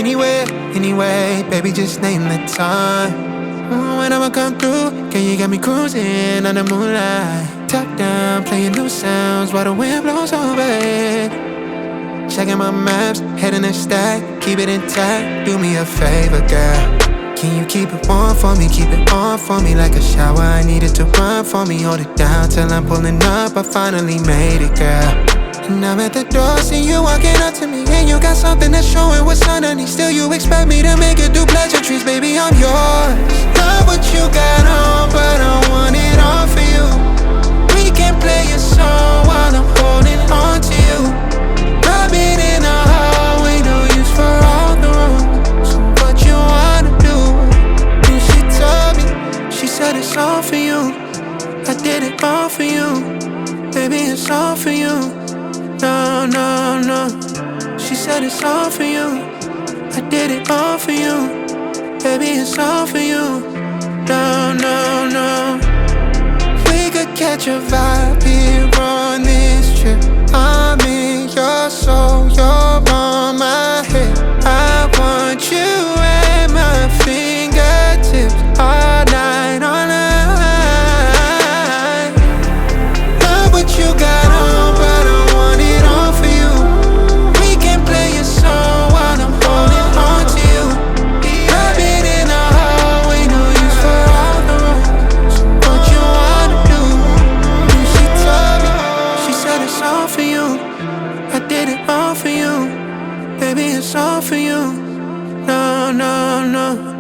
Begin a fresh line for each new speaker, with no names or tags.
anywhere, anyway. Baby, just name the time. When I'ma come through, girl, you got me cruising under moonlight. Top down, playing new sounds while the wind blows over it. Checking my maps, heading a stack, keep it intact. Do me a favor, girl. Can you keep it warm for me, keep it on for me like a shower? I need it to run for me, hold it down till I'm pulling up. I finally made it, girl. And I'm at the door, see you walking up to me, and you got something that's showing what's underneath. Still you expect me to make it do pleasantries, baby, I'm yours. Love what you got on, but I want it all for you. We can play a song while I'm holding on to you. Rubbing in the hallway, no use for all the rooms. So what you wanna do? And she told me, she said it's all for you. I did it all for you. Baby, it's all for you. No, no, no. She said it's all for you. I did it all for you. Baby, it's all for you. No, no, no. We could catch a vibe here on this trip. I'm in your soul, you're on my head. I want you at my fingertips all night, all night. Love what you got on, but I want it all for you. We can play a song while I'm holding on to you. Rubbing in the hallway, no use for all the rooms. So what you wanna do? And she told me, she said it's all for you. I did it all for you. Baby, it's all for you. No, no, no.